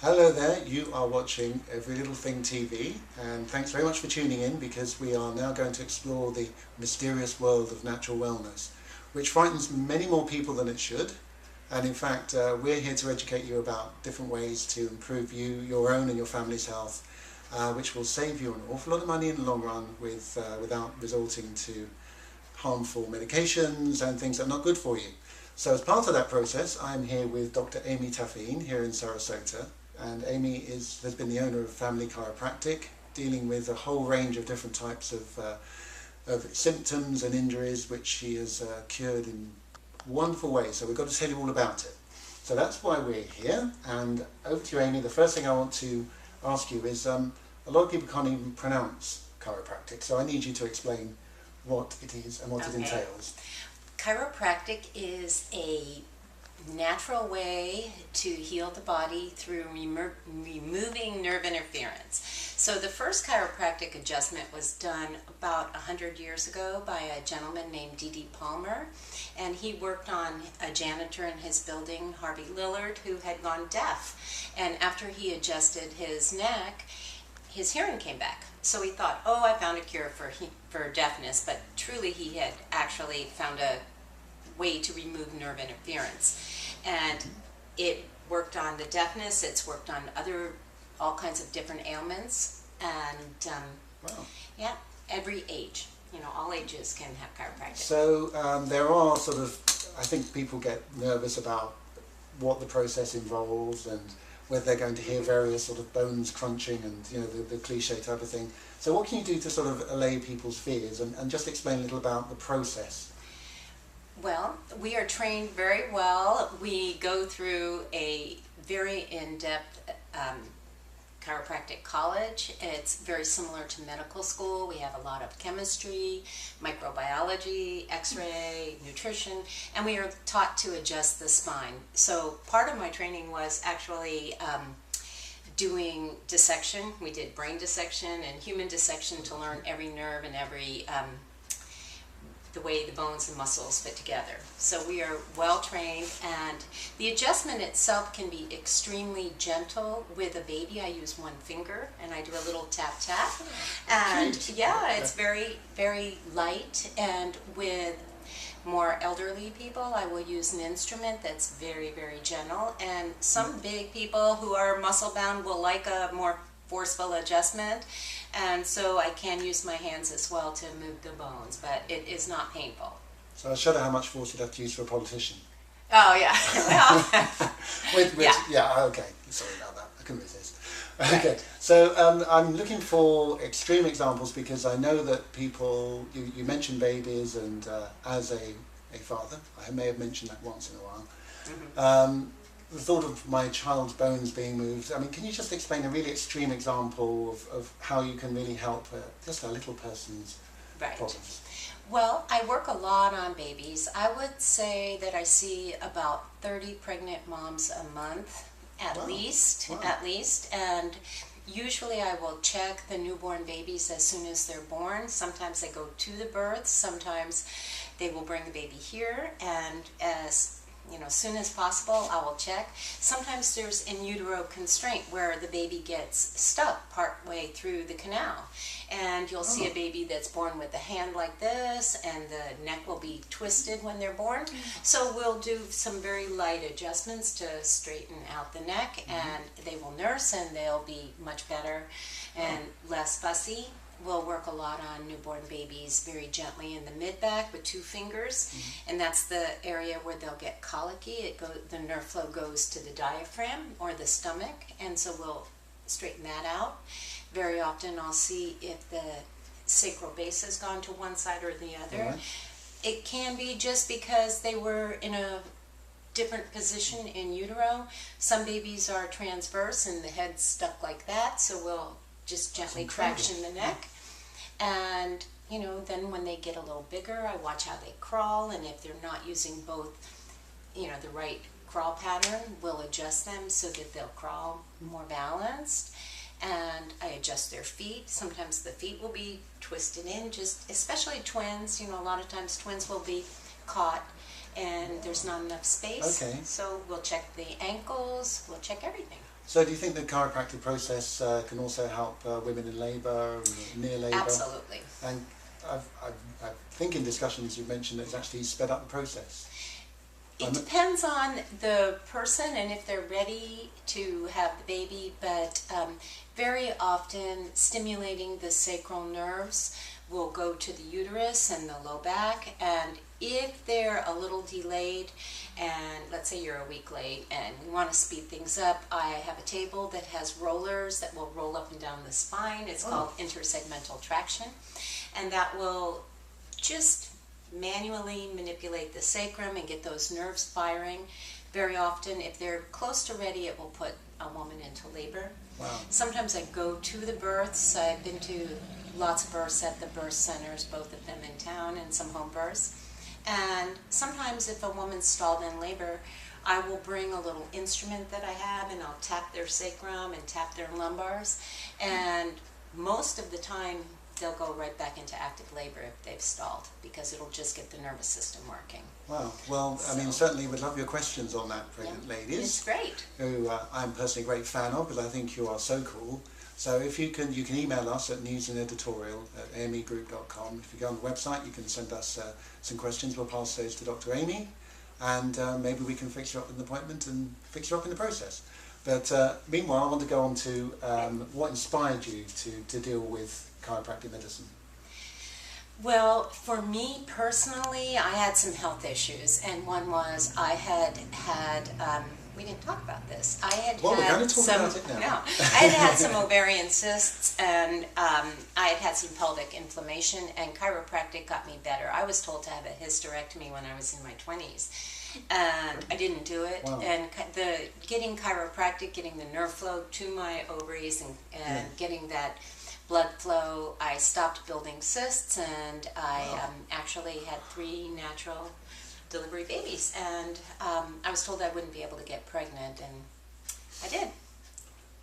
Hello there, you are watching Every Little Thing TV, and thanks very much for tuning in because we are now going to explore the mysterious world of natural wellness, which frightens many more people than it should. And in fact, we're here to educate you about different ways to improve your own and your family's health, which will save you an awful lot of money in the long run without resorting to harmful medications and things that are not good for you. So as part of that process, I'm here with Dr. Amy Taffine here in Sarasota. And Amy has been the owner of Family Chiropractic, dealing with a whole range of different types of symptoms and injuries, which she has cured in wonderful ways. So we've got to tell you all about it. So that's why we're here. And over to you, Amy. The first thing I want to ask you is, a lot of people can't even pronounce chiropractic, so I need you to explain what it is and what it entails. Chiropractic is a natural way to heal the body through removing nerve interference. So the first chiropractic adjustment was done about 100 years ago by a gentleman named D.D. Palmer, and he worked on a janitor in his building, Harvey Lillard, who had gone deaf. And after he adjusted his neck, his hearing came back. So he thought, oh, I found a cure for deafness, but truly he had actually found a way to remove nerve interference. And it worked on the deafness, it's worked on all kinds of different ailments, and Wow. yeah, every age, all ages can have chiropractic. So there are I think people get nervous about what the process involves and whether they're going to hear various sort of bones crunching and the cliche type of thing. So what can you do to sort of allay people's fears and just explain a little about the process? Well, we are trained very well. We go through a very in-depth chiropractic college. It's very similar to medical school. We have a lot of chemistry, microbiology, x-ray, nutrition, and we are taught to adjust the spine. So part of my training was actually doing dissection. We did brain dissection and human dissection to learn every nerve and the way the bones and muscles fit together. So we are well trained, and the adjustment itself can be extremely gentle. With a baby, I use one finger and I do a little tap tap, and yeah, it's very, very light. And with more elderly people, I will use an instrument that's very, very gentle, and some big people who are muscle bound will like a more forceful adjustment, and so I can use my hands as well to move the bones, but it is not painful. So I shudder how much force you'd have to use for a politician. Oh yeah, well, yeah, okay, sorry about that, I couldn't resist. Okay, so I'm looking for extreme examples because I know that people, you mentioned babies, and as a father, I may have mentioned that once in a while. Mm-hmm. The thought of my child's bones being moved, I mean, can you just explain a really extreme example of how you can really help just a little person's problems? Well, I work a lot on babies. I would say that I see about 30 pregnant moms a month, at least, and usually I will check the newborn babies as soon as they're born. Sometimes they go to the birth, sometimes they will bring the baby here, and as soon as possible, I will check. Sometimes there's in utero constraint where the baby gets stuck partway through the canal. And you'll see a baby that's born with a hand like this, and the neck will be twisted when they're born. So we'll do some very light adjustments to straighten out the neck, and they will nurse, and they'll be much better and less fussy. We'll work a lot on newborn babies very gently in the mid-back with 2 fingers, and that's the area where they'll get colicky. The nerve flow goes to the diaphragm or the stomach, and so we'll straighten that out. Very often I'll see if the sacral base has gone to one side or the other. Right. It can be just because they were in a different position in utero. Some babies are transverse and the head's stuck like that, so we'll just gently traction the neck. And then when they get a little bigger, I watch how they crawl, and if they're not using both the right crawl pattern, we'll adjust them so that they'll crawl more balanced. And I adjust their feet. Sometimes the feet will be twisted in, especially twins. A lot of times twins will be caught and there's not enough space. Okay. So we'll check the ankles, we'll check everything. So do you think the chiropractic process can also help women in labour, near labour? Absolutely. And I think in discussions you've mentioned that it's actually sped up the process. It depends on the person and if they're ready to have the baby, but very often stimulating the sacral nerves will go to the uterus and the low back, and if they're a little delayed, and let's say you're a week late and we want to speed things up, I have a table that has rollers that will roll up and down the spine. It's called intersegmental traction, and that will just manually manipulate the sacrum and get those nerves firing. Very often, if they're close to ready, it will put a woman into labor. Wow. Sometimes I go to the births. I've been to lots of births at the birth centers, both of them in town, and some home births. And sometimes if a woman's stalled in labor, I will bring a little instrument that I have, and I'll tap their sacrum and tap their lumbars. And most of the time, they'll go right back into active labor if they've stalled, because it'll just get the nervous system working. Wow. Well, I mean, certainly would love your questions on that, pregnant ladies. It's great. Who I'm personally a great fan of, because I think you are so cool. So if you can email us at newsandeditorial@amegroup.com. If you go on the website, you can send us some questions. We'll pass those to Dr. Amy, and maybe we can fix you up with an appointment and fix you up in the process. But meanwhile, I want to go on to what inspired you to deal with chiropractic medicine. Well, for me personally, I had some health issues, and one was I had we didn't talk about this. I had Well, we're had going to talk some, about it now. no, I had some ovarian cysts, and I had some pelvic inflammation, and chiropractic got me better. I was told to have a hysterectomy when I was in my 20s, and I didn't do it. Wow. And getting chiropractic, getting the nerve flow to my ovaries, and getting that blood flow, I stopped building cysts, and I actually had 3 natural delivery babies, and I was told I wouldn't be able to get pregnant, and I did.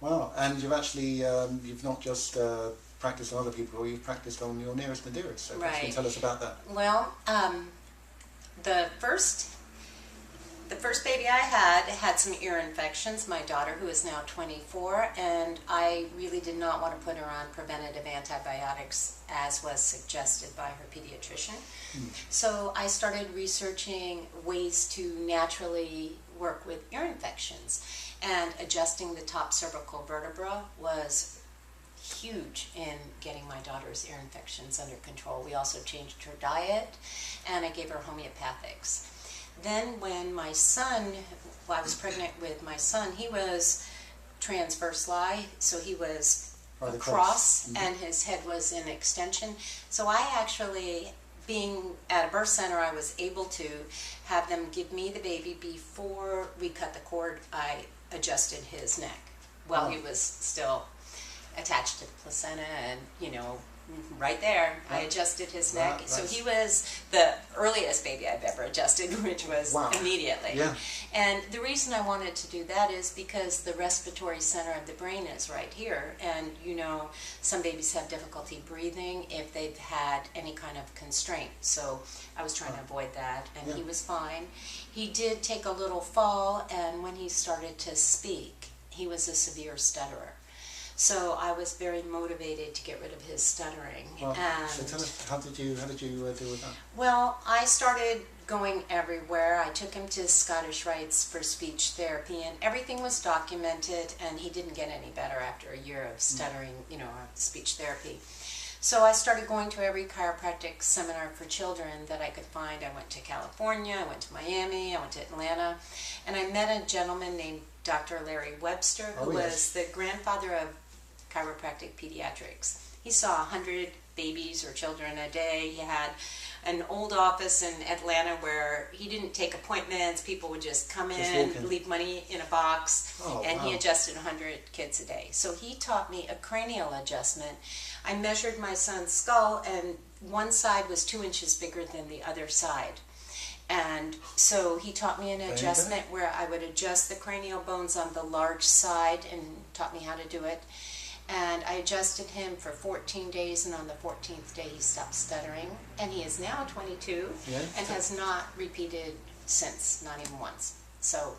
Wow, and you've actually, you've not just practiced on other people, you've practiced on your nearest and dearest, so perhaps you can tell us about that. Well, the first baby I had some ear infections, my daughter, who is now 24, and I really did not want to put her on preventative antibiotics as was suggested by her pediatrician. So I started researching ways to naturally work with ear infections, and adjusting the top cervical vertebra was huge in getting my daughter's ear infections under control. We also changed her diet, and I gave her homeopathics. Then when my son, I was pregnant with my son, he was transverse lie, so he was across, and his head was in extension. So I actually, being at a birth center, I was able to have them give me the baby before we cut the cord. I adjusted his neck while he was still attached to the placenta, and right there, I adjusted his neck. So he was the earliest baby I've ever adjusted, which was immediately. Yeah. And the reason I wanted to do that is because the respiratory center of the brain is right here. And some babies have difficulty breathing if they've had any kind of constraint. So I was trying to avoid that, and he was fine. He did take a little fall, and when he started to speak, he was a severe stutterer. So I was very motivated to get rid of his stuttering. Well, so tell us, how did you deal with that? Well, I started going everywhere. I took him to Scottish Rites for speech therapy, and everything was documented, and he didn't get any better after a year of stuttering, speech therapy. So I started going to every chiropractic seminar for children that I could find. I went to California, I went to Miami, I went to Atlanta, and I met a gentleman named Dr. Larry Webster, who was the grandfather of chiropractic pediatrics. He saw 100 babies or children a day. He had an old office in Atlanta where he didn't take appointments. People would just come in, leave money in a box, and he adjusted 100 kids a day. So he taught me a cranial adjustment. I measured my son's skull, and one side was 2 inches bigger than the other side. And so he taught me an adjustment where I would adjust the cranial bones on the large side, and taught me how to do it. And I adjusted him for 14 days, and on the 14th day he stopped stuttering. And he is now 22 and has not repeated since, not even once. So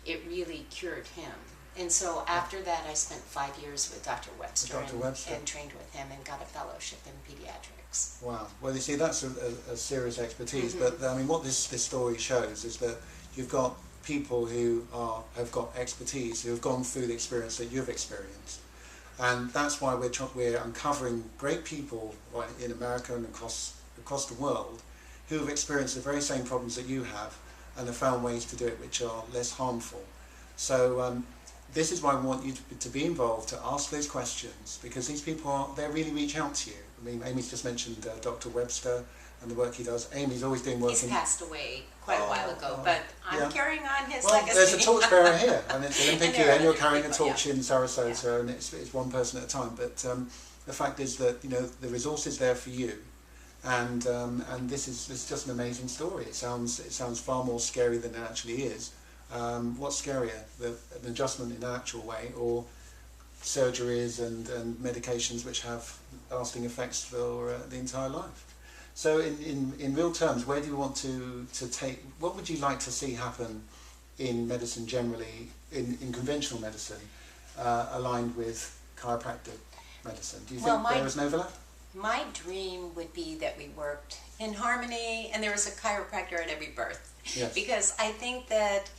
it really cured him. And so after that, I spent 5 years with Dr. Webster, Dr. Webster. And trained with him and got a fellowship in pediatrics. Wow. Well, you see, that's a serious expertise. But I mean, what this story shows is that you've got people who have got expertise, who have gone through the experience that you've experienced, and that's why we're uncovering great people in America and across the world who have experienced the very same problems that you have and have found ways to do it which are less harmful. So this is why we want you to be involved, to ask those questions, because these people they really reach out to you. I mean, Amy's just mentioned Dr. Webster and the work he does. Amy's always doing work. He's passed away quite a while ago, but I'm carrying on his legacy. There's a torchbearer here, and it's Olympic year, and you're carrying a torch in Sarasota, and it's one person at a time. But the fact is that the resource is there for you, and this is just an amazing story. It sounds far more scary than it actually is. What's scarier, an adjustment in an actual way, or surgeries and medications which have lasting effects for the entire life? So in real terms, where do you want to take, what would you like to see happen in medicine generally, in conventional medicine, aligned with chiropractic medicine? Do you think there is an overlap? My dream would be that we worked in harmony and there was a chiropractor at every birth. Yes. Because I think that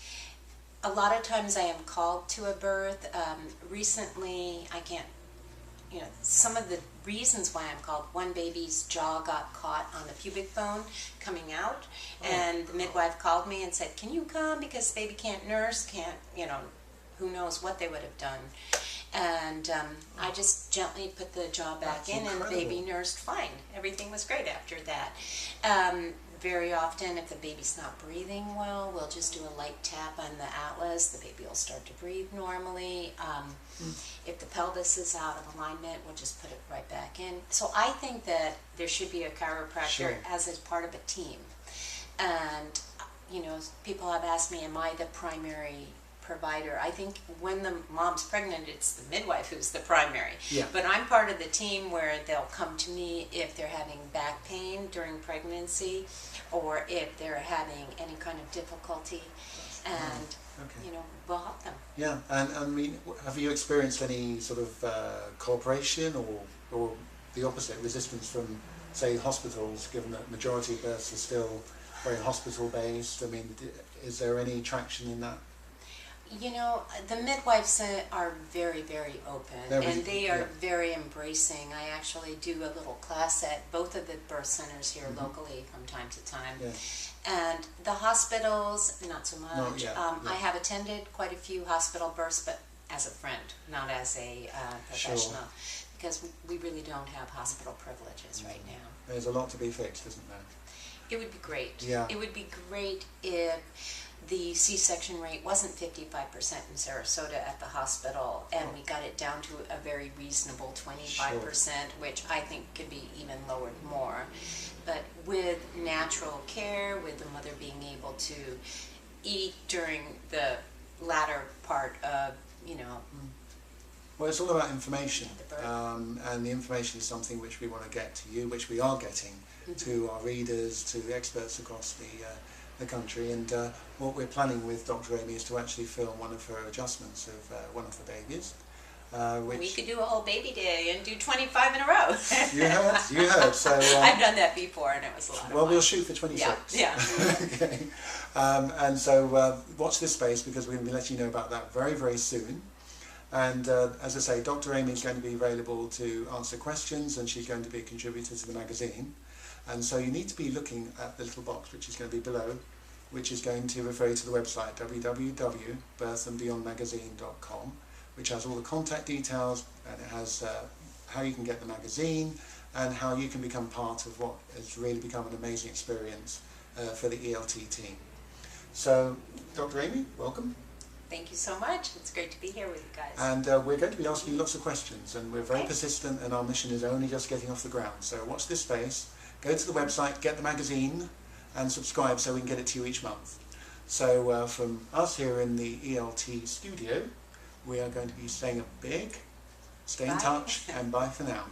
a lot of times I am called to a birth. Recently, I can't, some of the reasons why I'm called, one baby's jaw got caught on the pubic bone coming out, and the midwife called me and said, can you come, because the baby can't nurse, who knows what they would have done. And I just gently put the jaw back in, and the baby nursed fine. Everything was great after that. Very often, if the baby's not breathing well, we'll just do a light tap on the atlas. The baby will start to breathe normally. If the pelvis is out of alignment, we'll just put it right back in. So I think that there should be a chiropractor as a part of a team. And, people have asked me, am I the primary provider? I think when the mom's pregnant, it's the midwife who's the primary. Yeah. But I'm part of the team where they'll come to me if they're having back pain during pregnancy, or if they're having any kind of difficulty, and we'll help them. Yeah, and I mean, have you experienced any sort of cooperation or the opposite, resistance from, say, hospitals, given that majority of births are still very hospital-based? I mean, is there any traction in that? The midwives are very, very open, and they are very embracing. I actually do a little class at both of the birth centers here locally from time to time. Yeah. And the hospitals, not so much. I have attended quite a few hospital births, but as a friend, not as a professional, because we really don't have hospital privileges right now. There's a lot to be fixed, isn't there? It would be great. Yeah. It would be great if the C-section rate wasn't 55% in Sarasota at the hospital, and we got it down to a very reasonable 25%, which I think could be even lowered more. But with natural care, with the mother being able to eat during the latter part of, Well, it's all about information, and the information is something which we want to get to you, which we are getting to our readers, to the experts across the country. And what we're planning with Dr. Amy is to actually film one of her adjustments of one of the babies. We could do a whole baby day and do 25 in a row. You heard. So I've done that before, and it was a lot of fun. We'll shoot for 26. Yeah. Okay. And so watch this space, because we're going to be letting you know about that very, very soon. And as I say, Dr. Amy is going to be available to answer questions, and she's going to be a contributor to the magazine. And so you need to be looking at the little box which is going to be below, which is going to refer you to the website www.birthandbeyondmagazine.com, which has all the contact details, and it has how you can get the magazine and how you can become part of what has really become an amazing experience for the ELT team. So, Dr. Amy, welcome. Thank you so much. It's great to be here with you guys. And we're going to be asking you lots of questions, and we're very persistent, and our mission is only just getting off the ground. So watch this space, go to the website, get the magazine, and subscribe so we can get it to you each month. So from us here in the ELT studio, we are going to be saying a big, stay in touch, and bye for now.